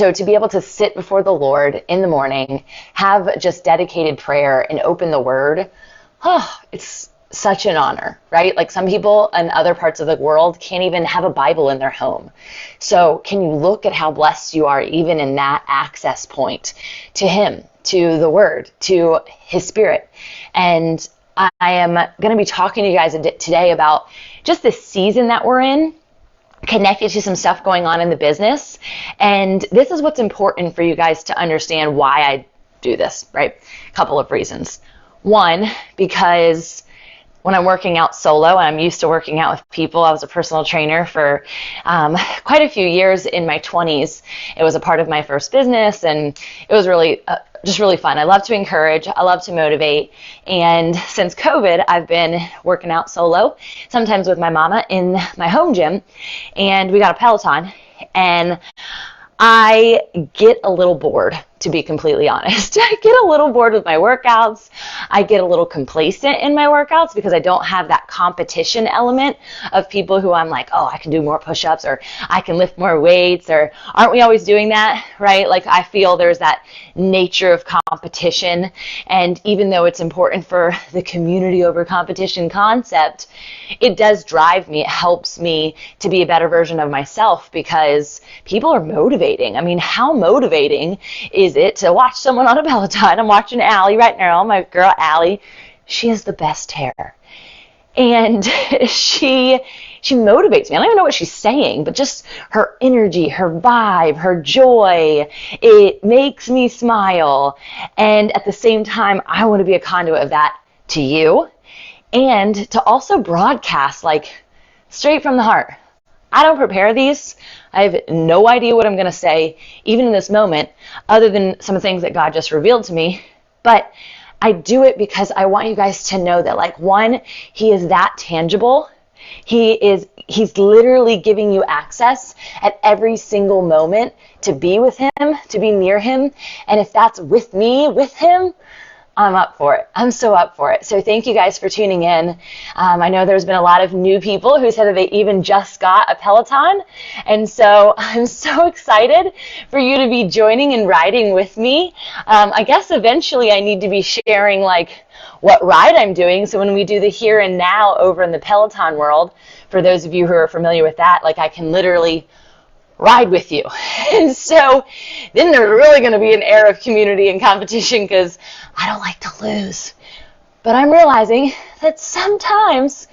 so to be able to sit before the Lord in the morning, have just dedicated prayer and open the Word, it's such an honor, right? Like some people in other parts of the world can't even have a Bible in their home. So can you look at how blessed you are even in that access point to Him, to the Word, to His Spirit? And I am going to be talking to you guys today about just the season that we're in, connected to some stuff going on in the business. And this is what's important for you guys to understand why I do this, right? A couple of reasons. One, because when I'm working out solo, I'm used to working out with people. I was a personal trainer for quite a few years in my 20s. It was a part of my first business, and it was really just really fun. I love to encourage. I love to motivate. And since COVID, I've been working out solo, sometimes with my mama in my home gym, and we got a Peloton, and I get a little bored, to be completely honest. I get a little bored with my workouts. I get a little complacent in my workouts because I don't have that competition element of people who I'm like, oh, I can do more push-ups, or I can lift more weights, or aren't we always doing that, right? Like I feel there's that nature of competition, and even though it's important for the community over competition concept, it does drive me. It helps me to be a better version of myself because people are motivating. I mean, how motivating is it to watch someone on a Peloton? I'm watching Allie right now, my girl Allie. She has the best hair. And she motivates me. I don't even know what she's saying, but just her energy, her vibe, her joy, it makes me smile. And at the same time, I want to be a conduit of that to you, and to also broadcast like straight from the heart. I don't prepare these. I have no idea what I'm going to say, even in this moment, other than some of the things that God just revealed to me. But I do it because I want you guys to know that, like, one, He is that tangible. He's literally giving you access at every single moment to be with Him, to be near Him. And if that's with me, with Him, I'm up for it. I'm so up for it. So thank you guys for tuning in. I know there's been a lot of new people who said that they even just got a Peloton. And so I'm so excited for you to be joining and riding with me. I guess eventually I need to be sharing like what ride I'm doing. So when we do the here and now over in the Peloton world, for those of you who are familiar with that, like I can literally ride with you. And so then there's really going to be an air of community and competition because I don't like to lose. But I'm realizing that sometimes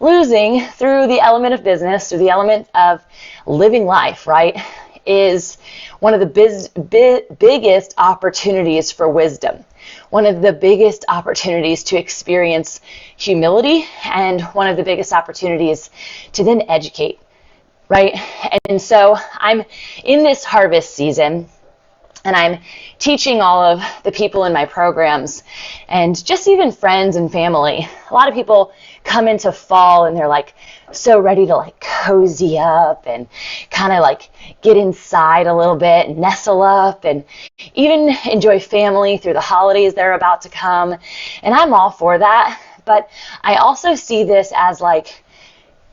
losing through the element of business, through the element of living life, right, is one of the biggest opportunities for wisdom. One of the biggest opportunities to experience humility, and one of the biggest opportunities to then educate. Right? And so I'm in this harvest season, and I'm teaching all of the people in my programs, and just even friends and family. A lot of people come into fall and they're like so ready to like cozy up and kind of like get inside a little bit and nestle up and even enjoy family through the holidays that are about to come. And I'm all for that. But I also see this as like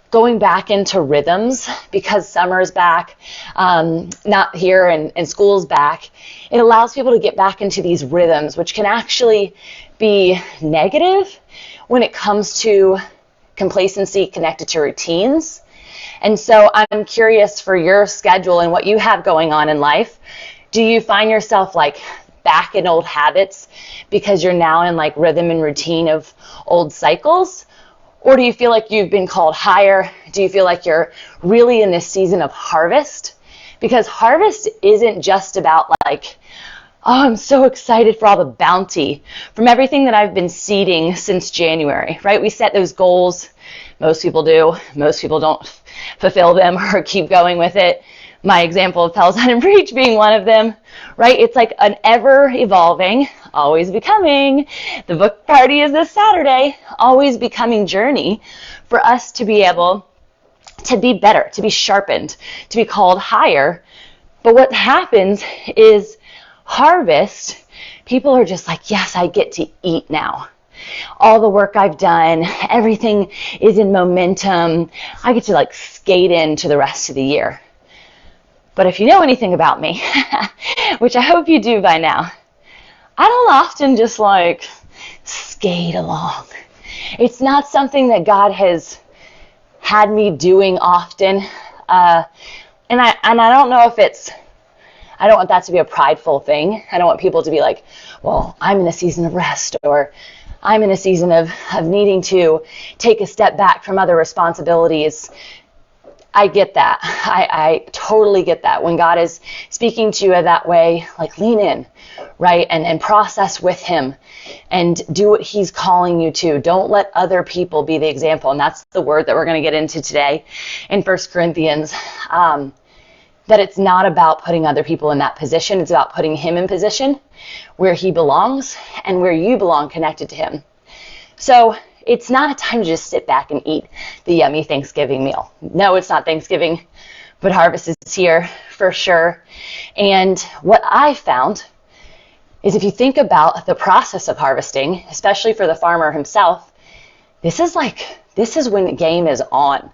going back into rhythms because summer's back, not here, and school's back. It allows people to get back into these rhythms, which can actually be negative when it comes to complacency connected to routines. And so I'm curious for your schedule and what you have going on in life. Do you find yourself like back in old habits because you're now in like rhythm and routine of old cycles? Or do you feel like you've been called higher? Do you feel like you're really in this season of harvest? Because harvest isn't just about like, oh, I'm so excited for all the bounty from everything that I've been seeding since January, right? We set those goals. Most people do. Most people don't fulfill them or keep going with it. My example of Peloton and Preach being one of them, right? It's like an ever-evolving, always becoming, the book party is this Saturday, always becoming journey for us to be able to be better, to be sharpened, to be called higher. But what happens is harvest, people are just like, yes, I get to eat now. All the work I've done, everything is in momentum. I get to like skate into the rest of the year. But if you know anything about me, which I hope you do by now, I don't often just like skate along. It's not something that God has had me doing often. And I don't know if I don't want that to be a prideful thing. I don't want people to be like, well, I'm in a season of rest, or I'm in a season of needing to take a step back from other responsibilities. I get that. I totally get that. When God is speaking to you that way, like lean in, right? And process with him and do what he's calling you to. Don't let other people be the example. And that's the word that we're going to get into today in 1 Corinthians. That it's not about putting other people in that position. It's about putting him in position where he belongs and where you belong connected to him. So it's not a time to just sit back and eat the yummy Thanksgiving meal. No, it's not Thanksgiving, but harvest is here for sure. And what I found is if you think about the process of harvesting, especially for the farmer himself, this is when the game is on.